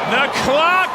The clock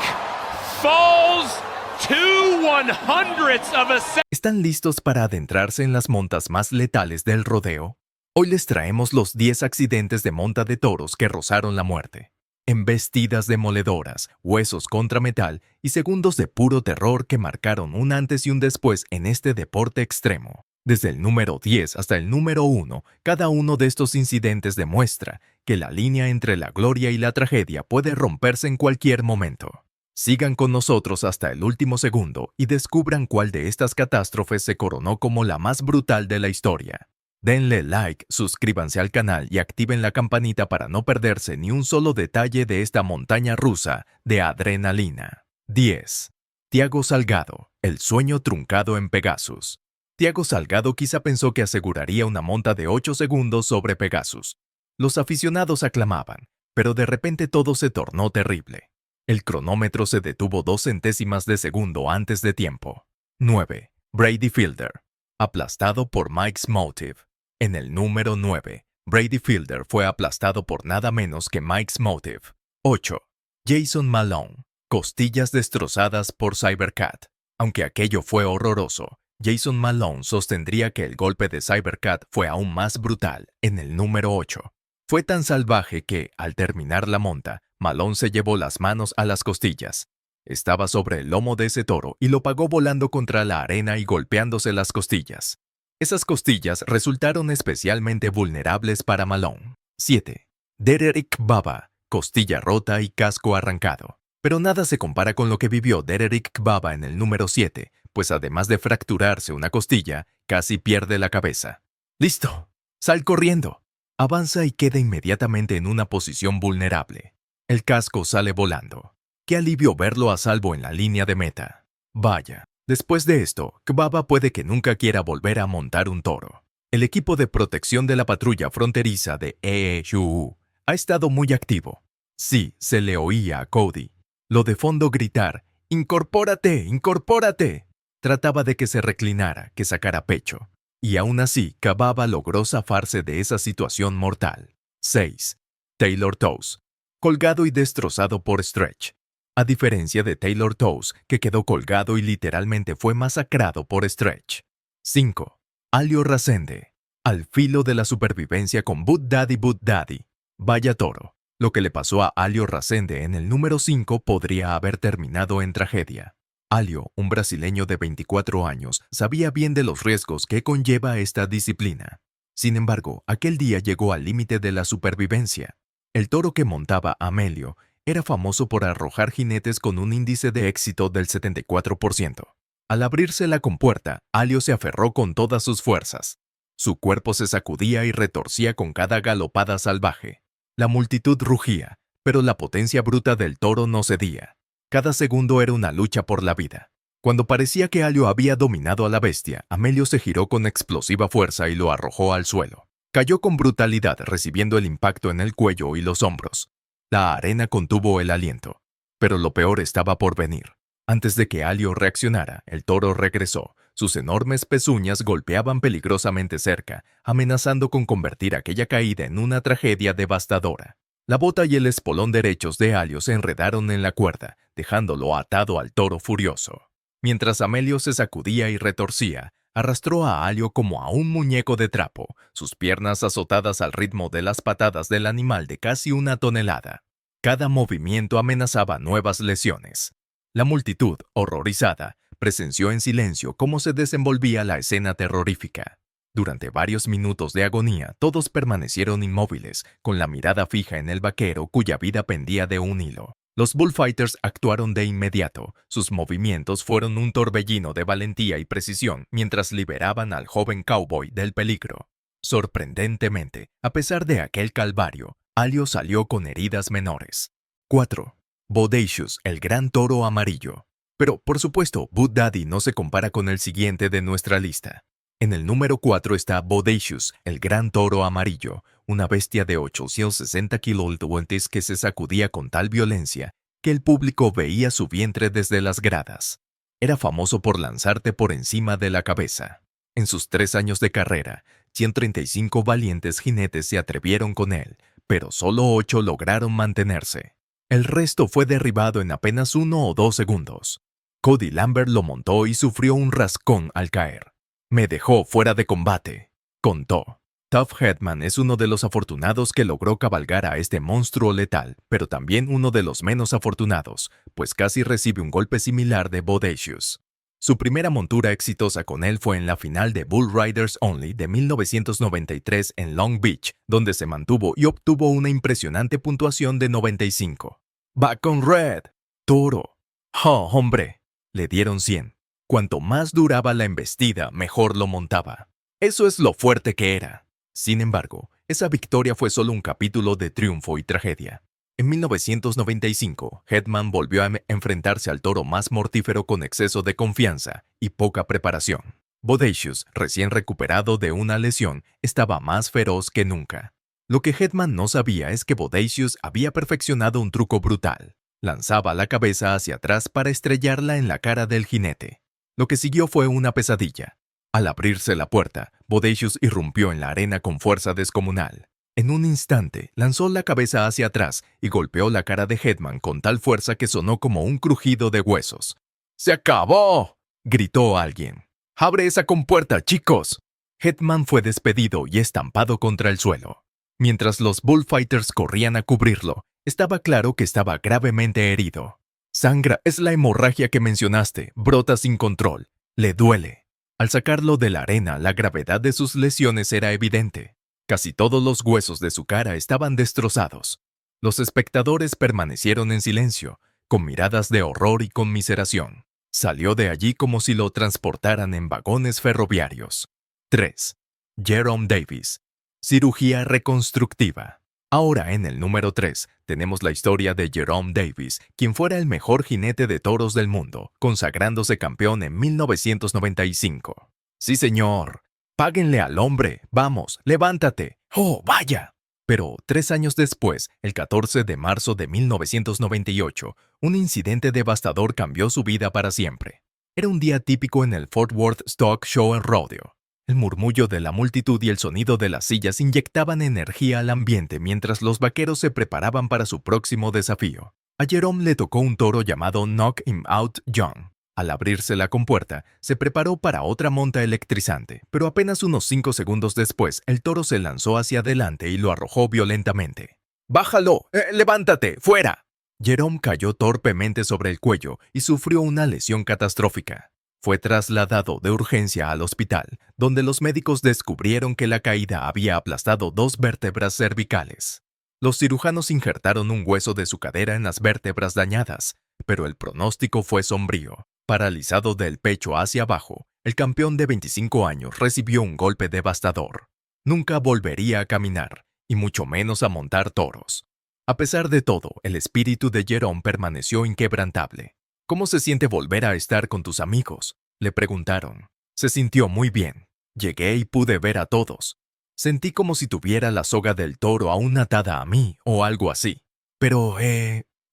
falls 2/100ths of a second. ¿Están listos para adentrarse en las montas más letales del rodeo? Hoy les traemos los 10 accidentes de monta de toros que rozaron la muerte. Embestidas demoledoras, huesos contra metal y segundos de puro terror que marcaron un antes y un después en este deporte extremo. Desde el número 10 hasta el número 1, cada uno de estos incidentes demuestra que la línea entre la gloria y la tragedia puede romperse en cualquier momento. Sigan con nosotros hasta el último segundo y descubran cuál de estas catástrofes se coronó como la más brutal de la historia. Denle like, suscríbanse al canal y activen la campanita para no perderse ni un solo detalle de esta montaña rusa de adrenalina. 10. Thiago Salgado, el sueño truncado en Pegasus. Thiago Salgado quizá pensó que aseguraría una monta de 8 segundos sobre Pegasus. Los aficionados aclamaban, pero de repente todo se tornó terrible. El cronómetro se detuvo 2 centésimas de segundo antes de tiempo. 9. Brady Fielder, aplastado por Mike's Motive. En el número 9, Brady Fielder fue aplastado por nada menos que Mike's Motive. 8. Jason Malone, costillas destrozadas por Cybercat. Aunque aquello fue horroroso, Jason Malone sostendría que el golpe de Cybercat fue aún más brutal en el número 8. Fue tan salvaje que, al terminar la monta, Malone se llevó las manos a las costillas. Estaba sobre el lomo de ese toro y lo pagó volando contra la arena y golpeándose las costillas. Esas costillas resultaron especialmente vulnerables para Malone. 7. Derek Baba, costilla rota y casco arrancado. Pero nada se compara con lo que vivió Derek Baba en el número 7, pues además de fracturarse una costilla, casi pierde la cabeza. ¡Listo! ¡Sal corriendo! Avanza y queda inmediatamente en una posición vulnerable. El casco sale volando. ¡Qué alivio verlo a salvo en la línea de meta! Vaya, después de esto, Kbaba puede que nunca quiera volver a montar un toro. El equipo de protección de la patrulla fronteriza de EEU ha estado muy activo. Sí, se le oía a Cody. Lo de fondo gritar, ¡incorpórate, incorpórate! Trataba de que se reclinara, que sacara pecho. Y aún así, Kbaba logró zafarse de esa situación mortal. 6. Taylor Toes, colgado y destrozado por Stretch. A diferencia de Taylor Toes, que quedó colgado y literalmente fue masacrado por Stretch. 5. Alio Rasende, al filo de la supervivencia con Bud Daddy. Vaya toro. Lo que le pasó a Alio Rasende en el número 5 podría haber terminado en tragedia. Alio, un brasileño de 24 años, sabía bien de los riesgos que conlleva esta disciplina. Sin embargo, aquel día llegó al límite de la supervivencia. El toro que montaba Amelio era famoso por arrojar jinetes con un índice de éxito del 74%. Al abrirse la compuerta, Alio se aferró con todas sus fuerzas. Su cuerpo se sacudía y retorcía con cada galopada salvaje. La multitud rugía, pero la potencia bruta del toro no cedía. Cada segundo era una lucha por la vida. Cuando parecía que Alio había dominado a la bestia, Amelio se giró con explosiva fuerza y lo arrojó al suelo. Cayó con brutalidad, recibiendo el impacto en el cuello y los hombros. La arena contuvo el aliento, pero lo peor estaba por venir. Antes de que Alio reaccionara, el toro regresó. Sus enormes pezuñas golpeaban peligrosamente cerca, amenazando con convertir aquella caída en una tragedia devastadora. La bota y el espolón derechos de Alio se enredaron en la cuerda, dejándolo atado al toro furioso. Mientras Amelio se sacudía y retorcía, arrastró a Alio como a un muñeco de trapo, sus piernas azotadas al ritmo de las patadas del animal de casi 1 tonelada. Cada movimiento amenazaba nuevas lesiones. La multitud, horrorizada, presenció en silencio cómo se desenvolvía la escena terrorífica. Durante varios minutos de agonía, todos permanecieron inmóviles, con la mirada fija en el vaquero cuya vida pendía de un hilo. Los bullfighters actuaron de inmediato. Sus movimientos fueron un torbellino de valentía y precisión mientras liberaban al joven cowboy del peligro. Sorprendentemente, a pesar de aquel calvario, Alio salió con heridas menores. 4. Bodacious, el gran toro amarillo. Pero, por supuesto, Bud Daddy no se compara con el siguiente de nuestra lista. En el número 4 está Bodacious, el gran toro amarillo, una bestia de 860 kilogramos que se sacudía con tal violencia que el público veía su vientre desde las gradas. Era famoso por lanzarte por encima de la cabeza. En sus 3 años de carrera, 135 valientes jinetes se atrevieron con él, pero solo 8 lograron mantenerse. El resto fue derribado en apenas 1 o 2 segundos. Cody Lambert lo montó y sufrió un rascón al caer. Me dejó fuera de combate, contó. Tuff Headman es uno de los afortunados que logró cabalgar a este monstruo letal, pero también uno de los menos afortunados, pues casi recibe un golpe similar de Bodacious. Su primera montura exitosa con él fue en la final de Bull Riders Only de 1993 en Long Beach, donde se mantuvo y obtuvo una impresionante puntuación de 95. ¡Va con Red! ¡Toro! ¡Oh, hombre! Le dieron 100. Cuanto más duraba la embestida, mejor lo montaba. Eso es lo fuerte que era. Sin embargo, esa victoria fue solo un capítulo de triunfo y tragedia. En 1995, Headman volvió a enfrentarse al toro más mortífero con exceso de confianza y poca preparación. Bodacious, recién recuperado de una lesión, estaba más feroz que nunca. Lo que Headman no sabía es que Bodacious había perfeccionado un truco brutal. Lanzaba la cabeza hacia atrás para estrellarla en la cara del jinete. Lo que siguió fue una pesadilla. Al abrirse la puerta, Bodacious irrumpió en la arena con fuerza descomunal. En un instante, lanzó la cabeza hacia atrás y golpeó la cara de Headman con tal fuerza que sonó como un crujido de huesos. ¡Se acabó!, gritó alguien. ¡Abre esa compuerta, chicos! Headman fue despedido y estampado contra el suelo. Mientras los Bullfighters corrían a cubrirlo, estaba claro que estaba gravemente herido. Sangra, es la hemorragia que mencionaste, brota sin control. Le duele. Al sacarlo de la arena, la gravedad de sus lesiones era evidente. Casi todos los huesos de su cara estaban destrozados. Los espectadores permanecieron en silencio, con miradas de horror y conmiseración. Salió de allí como si lo transportaran en vagones ferroviarios. 3. Jerome Davis. Cirugía reconstructiva. Ahora en el número 3 tenemos la historia de Jerome Davis, quien fuera el mejor jinete de toros del mundo, consagrándose campeón en 1995. Sí, señor. Páguenle al hombre. Vamos, levántate. ¡Oh, vaya! Pero 3 años después, el 14 de marzo de 1998, un incidente devastador cambió su vida para siempre. Era un día típico en el Fort Worth Stock Show and Rodeo. El murmullo de la multitud y el sonido de las sillas inyectaban energía al ambiente mientras los vaqueros se preparaban para su próximo desafío. A Jerome le tocó un toro llamado Knock Him Out Young. Al abrirse la compuerta, se preparó para otra monta electrizante, pero apenas unos 5 segundos después, el toro se lanzó hacia adelante y lo arrojó violentamente. ¡Bájalo! ¡Levántate! ¡Fuera! Jerome cayó torpemente sobre el cuello y sufrió una lesión catastrófica. Fue trasladado de urgencia al hospital, donde los médicos descubrieron que la caída había aplastado 2 vértebras cervicales. Los cirujanos injertaron un hueso de su cadera en las vértebras dañadas, pero el pronóstico fue sombrío. Paralizado del pecho hacia abajo, el campeón de 25 años recibió un golpe devastador. Nunca volvería a caminar, y mucho menos a montar toros. A pesar de todo, el espíritu de Jerome permaneció inquebrantable. ¿Cómo se siente volver a estar con tus amigos?, le preguntaron. Se sintió muy bien. Llegué y pude ver a todos. Sentí como si tuviera la soga del toro aún atada a mí o algo así. Pero,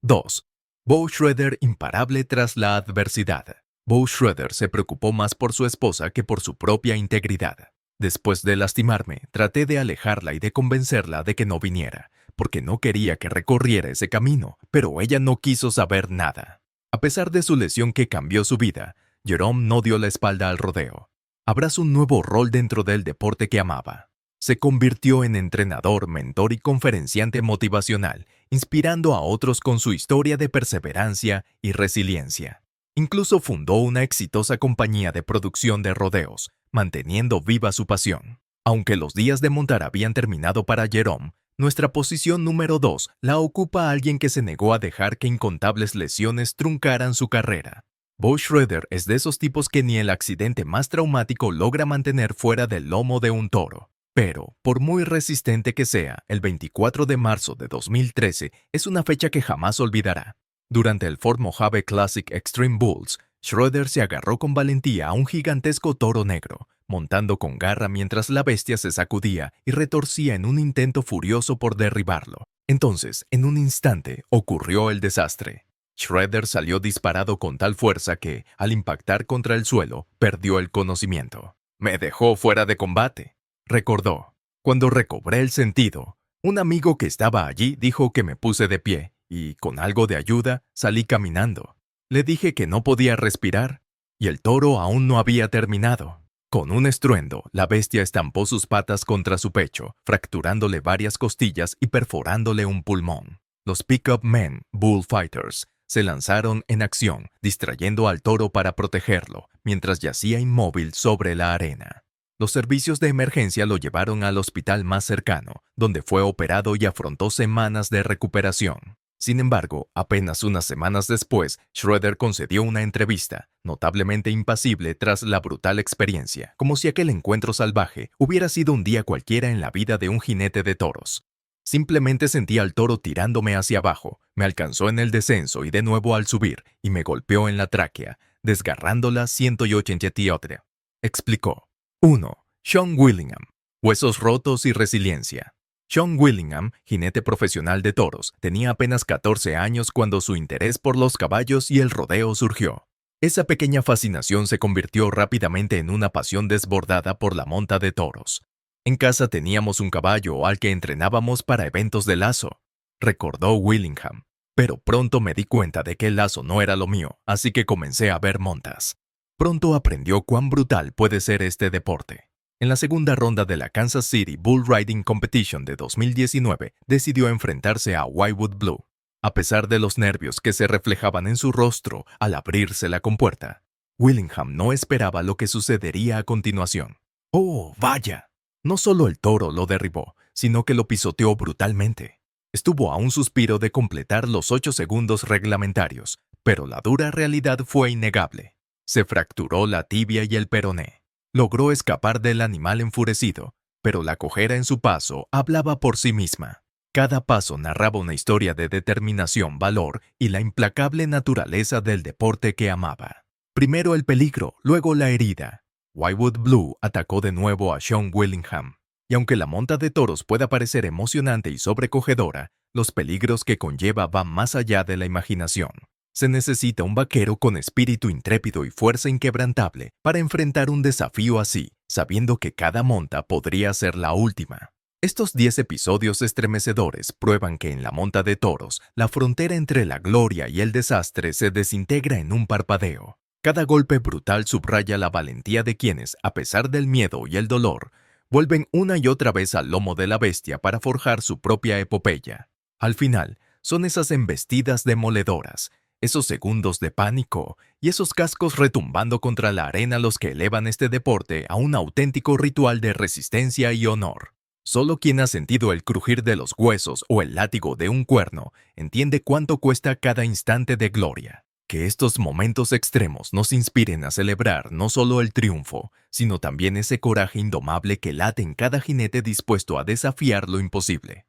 2. Bo Schroeder imparable tras la adversidad. Bo Schroeder se preocupó más por su esposa que por su propia integridad. Después de lastimarme, traté de alejarla y de convencerla de que no viniera, porque no quería que recorriera ese camino, pero ella no quiso saber nada. A pesar de su lesión que cambió su vida, Jerome no dio la espalda al rodeo. Abrazó un nuevo rol dentro del deporte que amaba. Se convirtió en entrenador, mentor y conferenciante motivacional, inspirando a otros con su historia de perseverancia y resiliencia. Incluso fundó una exitosa compañía de producción de rodeos, manteniendo viva su pasión. Aunque los días de montar habían terminado para Jerome, nuestra posición número 2 la ocupa alguien que se negó a dejar que incontables lesiones truncaran su carrera. Bo Schroeder es de esos tipos que ni el accidente más traumático logra mantener fuera del lomo de un toro. Pero, por muy resistente que sea, el 24 de marzo de 2013 es una fecha que jamás olvidará. Durante el Ford Mojave Classic Extreme Bulls, Schroeder se agarró con valentía a un gigantesco toro negro, montando con garra mientras la bestia se sacudía y retorcía en un intento furioso por derribarlo. Entonces, en un instante, ocurrió el desastre. Schroeder salió disparado con tal fuerza que, al impactar contra el suelo, perdió el conocimiento. «Me dejó fuera de combate», recordó. Cuando recobré el sentido, un amigo que estaba allí dijo que me puse de pie y, con algo de ayuda, salí caminando. Le dije que no podía respirar, y el toro aún no había terminado. Con un estruendo, la bestia estampó sus patas contra su pecho, fracturándole varias costillas y perforándole un pulmón. Los Pickup Men, Bullfighters, se lanzaron en acción, distrayendo al toro para protegerlo, mientras yacía inmóvil sobre la arena. Los servicios de emergencia lo llevaron al hospital más cercano, donde fue operado y afrontó semanas de recuperación. Sin embargo, apenas unas semanas después, Schroeder concedió una entrevista, notablemente impasible tras la brutal experiencia, como si aquel encuentro salvaje hubiera sido un día cualquiera en la vida de un jinete de toros. Simplemente sentí al toro tirándome hacia abajo, me alcanzó en el descenso y de nuevo al subir, y me golpeó en la tráquea, desgarrándola 188, explicó. 1. Sean Willingham. Huesos rotos y resiliencia. Sean Willingham, jinete profesional de toros, tenía apenas 14 años cuando su interés por los caballos y el rodeo surgió. Esa pequeña fascinación se convirtió rápidamente en una pasión desbordada por la monta de toros. En casa teníamos un caballo al que entrenábamos para eventos de lazo, recordó Willingham. Pero pronto me di cuenta de que el lazo no era lo mío, así que comencé a ver montas. Pronto aprendió cuán brutal puede ser este deporte. En la segunda ronda de la Kansas City Bull Riding Competition de 2019, decidió enfrentarse a Wildwood Blue. A pesar de los nervios que se reflejaban en su rostro al abrirse la compuerta, Willingham no esperaba lo que sucedería a continuación. ¡Oh, vaya! No solo el toro lo derribó, sino que lo pisoteó brutalmente. Estuvo a un suspiro de completar los 8 segundos reglamentarios, pero la dura realidad fue innegable. Se fracturó la tibia y el peroné. Logró escapar del animal enfurecido, pero la cojera en su paso hablaba por sí misma. Cada paso narraba una historia de determinación, valor y la implacable naturaleza del deporte que amaba. Primero el peligro, luego la herida. Wildwood Blue atacó de nuevo a Sean Willingham. Y aunque la monta de toros pueda parecer emocionante y sobrecogedora, los peligros que conlleva van más allá de la imaginación. Se necesita un vaquero con espíritu intrépido y fuerza inquebrantable para enfrentar un desafío así, sabiendo que cada monta podría ser la última. Estos 10 episodios estremecedores prueban que en la monta de toros, la frontera entre la gloria y el desastre se desintegra en un parpadeo. Cada golpe brutal subraya la valentía de quienes, a pesar del miedo y el dolor, vuelven una y otra vez al lomo de la bestia para forjar su propia epopeya. Al final, son esas embestidas demoledoras, esos segundos de pánico y esos cascos retumbando contra la arena los que elevan este deporte a un auténtico ritual de resistencia y honor. Solo quien ha sentido el crujir de los huesos o el látigo de un cuerno entiende cuánto cuesta cada instante de gloria. Que estos momentos extremos nos inspiren a celebrar no solo el triunfo, sino también ese coraje indomable que late en cada jinete dispuesto a desafiar lo imposible.